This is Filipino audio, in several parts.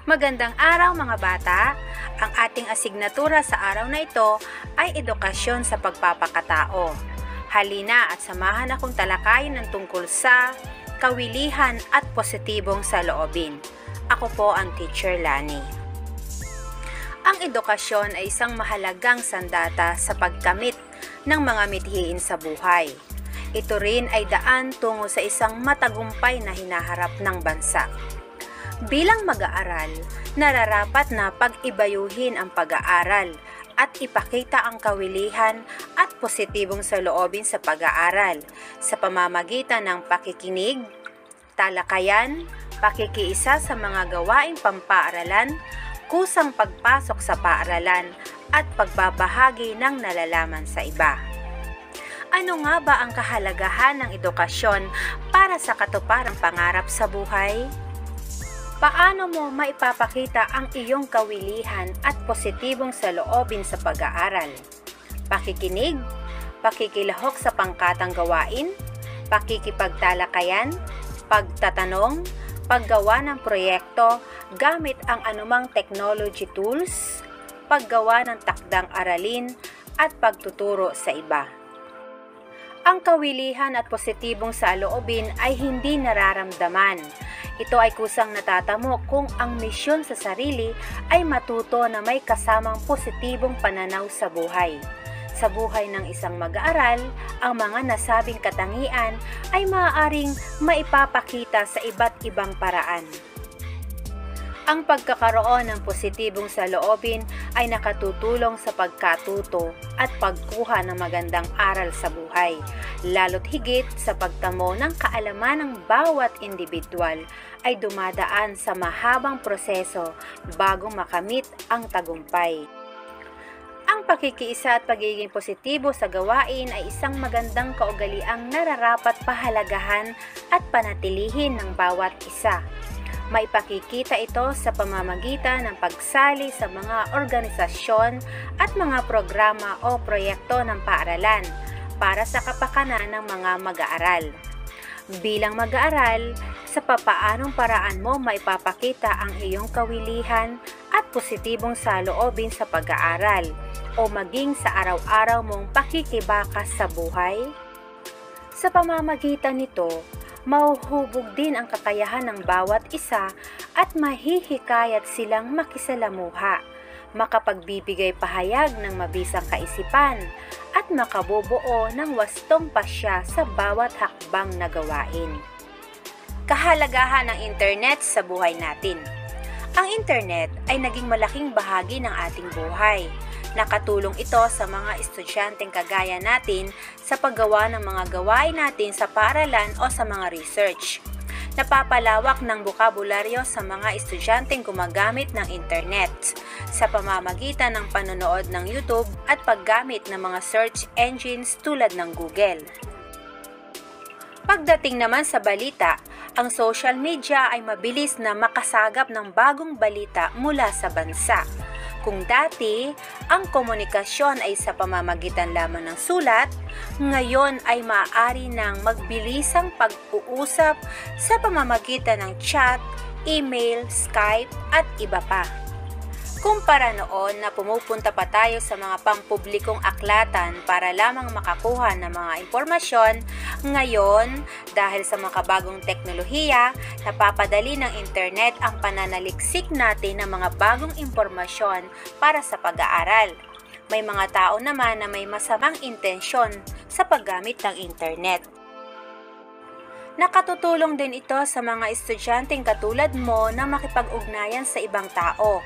Magandang araw mga bata! Ang ating asignatura sa araw na ito ay edukasyon sa pagpapakatao. Halina at samahan akong talakayin ng tungkol sa kawilihan at positibong saloobin. Ako po ang Teacher Lani. Ang edukasyon ay isang mahalagang sandata sa pagkamit ng mga mithiin sa buhay. Ito rin ay daan tungo sa isang matagumpay na hinaharap ng bansa. Bilang mag-aaral, nararapat na pag-ibayuhin ang pag-aaral at ipakita ang kawilihan at positibong saloobin sa pag-aaral sa pamamagitan ng pakikinig, talakayan, pakikiisa sa mga gawaing pampaaralan, kusang pagpasok sa paaralan at pagbabahagi ng nalalaman sa iba. Ano nga ba ang kahalagahan ng edukasyon para sa katuparang pangarap sa buhay? Paano mo maipapakita ang iyong kawilihan at positibong saloobin sa pag-aaral? Pakikinig, pakikilahok sa pangkatang gawain, pakikipagtalakayan, pagtatanong, paggawa ng proyekto gamit ang anumang technology tools, paggawa ng takdang aralin, at pagtuturo sa iba. Ang kawilihan at positibong saloobin ay hindi nararamdaman. Ito ay kusang natatamo kung ang misyon sa sarili ay matuto na may kasamang positibong pananaw sa buhay. Sa buhay ng isang mag-aaral, ang mga nasabing katangian ay maaaring maipapakita sa iba't ibang paraan. Ang pagkakaroon ng positibong saloobin ay nakatutulong sa pagkatuto at pagkuha ng magandang aral sa buhay, lalo't higit sa pagtamo ng kaalaman ng bawat individual ay dumadaan sa mahabang proseso bago makamit ang tagumpay. Ang pakikiisa at pagiging positibo sa gawain ay isang magandang kaugaliang nararapat pahalagahan at panatilihin ng bawat isa. Maipakikita ito sa pamamagitan ng pagsali sa mga organisasyon at mga programa o proyekto ng paaralan para sa kapakanan ng mga mag-aaral. Bilang mag-aaral, sa papaanong paraan mo maipapakita ang iyong kawilihan at positibong saloobin sa pag-aaral o maging sa araw-araw mong pakikibakas sa buhay? Sa pamamagitan nito, mahuhubog din ang kakayahan ng bawat isa at mahihikayat silang makisalamuha, makapagbibigay pahayag ng mabisang kaisipan, at makabubuo ng wastong pasya sa bawat hakbang na gawain. Kahalagahan ng internet sa buhay natin. Ang internet ay naging malaking bahagi ng ating buhay. Nakatulong ito sa mga estudyanteng kagaya natin sa paggawa ng mga gawain natin sa paaralan o sa mga research. Napapalawak ng bokabularyo sa mga estudyanteng gumagamit ng internet sa pamamagitan ng panonood ng YouTube at paggamit ng mga search engines tulad ng Google. Pagdating naman sa balita, ang social media ay mabilis na makasagap ng bagong balita mula sa bansa. Kung dati, ang komunikasyon ay sa pamamagitan lamang ng sulat, ngayon ay maaari ng magbilisang pag-uusap sa pamamagitan ng chat, email, Skype at iba pa. Kumpara noon na pumupunta pa tayo sa mga pampublikong aklatan para lamang makakuha ng mga impormasyon, ngayon, dahil sa makabagong teknolohiya, napapadali ng internet ang pananaliksik natin ng mga bagong impormasyon para sa pag-aaral. May mga tao naman na may masamang intensyon sa paggamit ng internet. Nakatutulong din ito sa mga estudyanteng katulad mo na makipag-ugnayan sa ibang tao.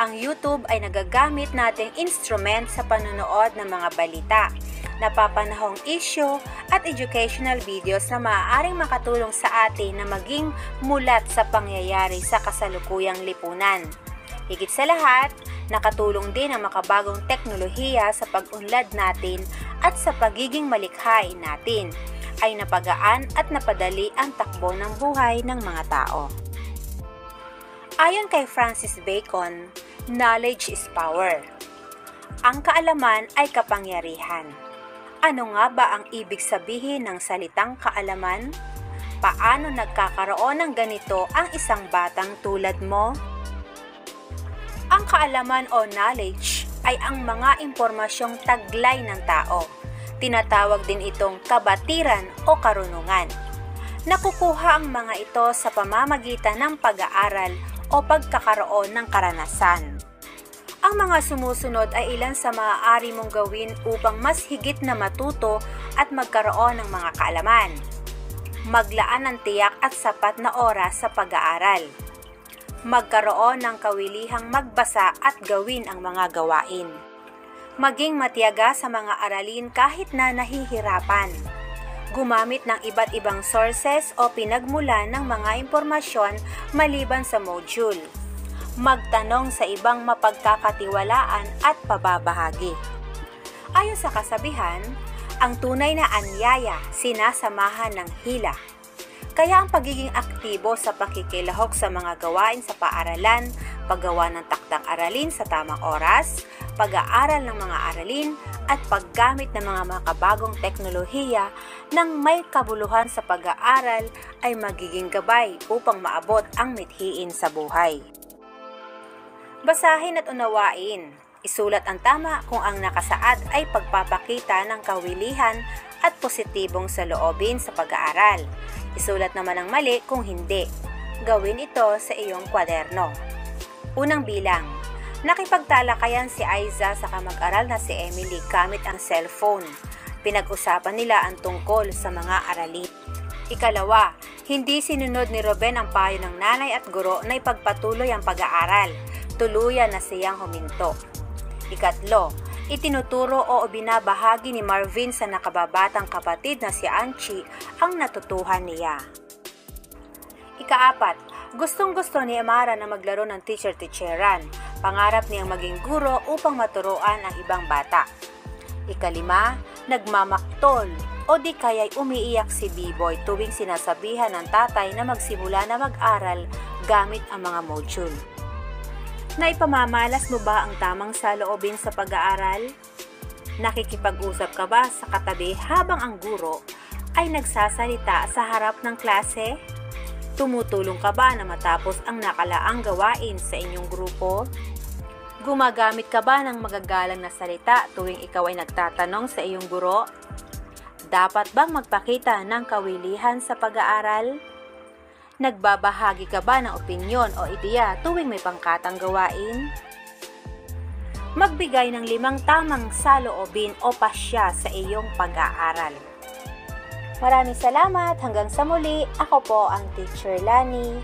Ang YouTube ay nagagamit nating instrument sa panonood ng mga balita, napapanahong issue at educational videos na maaaring makatulong sa atin na maging mulat sa pangyayari sa kasalukuyang lipunan. Higit sa lahat, nakatulong din ang makabagong teknolohiya sa pag-unlad natin at sa pagiging malikhain natin, ay napagaan at napadali ang takbo ng buhay ng mga tao. Ayon kay Francis Bacon, knowledge is power. Ang kaalaman ay kapangyarihan. Ano nga ba ang ibig sabihin ng salitang kaalaman? Paano nagkakaroon ng ganito ang isang batang tulad mo? Ang kaalaman o knowledge ay ang mga impormasyong taglay ng tao. Tinatawag din itong kabatiran o karunungan. Nakukuha ang mga ito sa pamamagitan ng pag-aaral o pagkakaroon ng karanasan. Ang mga sumusunod ay ilan sa maaari mong gawin upang mas higit na matuto at magkaroon ng mga kaalaman. Maglaan ng tiyak at sapat na oras sa pag-aaral. Magkaroon ng kawilihang magbasa at gawin ang mga gawain. Maging matiyaga sa mga aralin kahit na nahihirapan. Gumamit ng iba't ibang sources o pinagmulan ng mga impormasyon maliban sa module. Magtanong sa ibang mapagkakatiwalaan at pababahagi. Ayon sa kasabihan, ang tunay na anyaya sinasamahan ng hila. Kaya ang pagiging aktibo sa pakikilahok sa mga gawain sa paaralan, paggawa ng takdang aralin sa tamang oras, pag-aaral ng mga aralin, at paggamit ng mga makabagong teknolohiya ng may kabuluhan sa pag-aaral ay magiging gabay upang maabot ang mithiin sa buhay. Basahin at unawain. Isulat ang tama kung ang nakasaad ay pagpapakita ng kawilihan at positibong saloobin sa pag-aaral. Isulat naman ang mali kung hindi. Gawin ito sa iyong kwaderno. Unang bilang. Nakipagtalakayan si Aiza sa kamag-aral na si Emily gamit ang cellphone. Pinag-usapan nila ang tungkol sa mga aralin. Ikalawa, hindi sinunod ni Ruben ang payo ng nanay at guro na ipagpatuloy ang pag-aaral. Tuluyan na siyang huminto. Ikatlo, itinuturo o binabahagi ni Marvin sa nakababatang kapatid na si Anchi ang natutuhan niya. Ikaapat, gustong-gusto ni Amara na maglaro ng teacher-teacheran. Pangarap niyang maging guro upang maturuan ang ibang bata. Ikalima, nagmamaktol o di kaya'y umiiyak si B-Boy tuwing sinasabihan ng tatay na magsimula na mag-aral gamit ang mga module. Naipamamalas mo ba ang tamang saloobin sa pag-aaral? Nakikipag-usap ka ba sa katabi habang ang guro ay nagsasalita sa harap ng klase? Tumutulong ka ba na matapos ang nakalaang gawain sa inyong grupo? Gumagamit ka ba ng magagalang na salita tuwing ikaw ay nagtatanong sa iyong guro? Dapat bang magpakita ng kawilihan sa pag-aaral? Nagbabahagi ka ba ng opinyon o ideya tuwing may pangkatang gawain? Magbigay ng 5 tamang saloobin o pasya sa iyong pag-aaral. Maraming salamat. Hanggang sa muli, ako po ang Teacher Lani.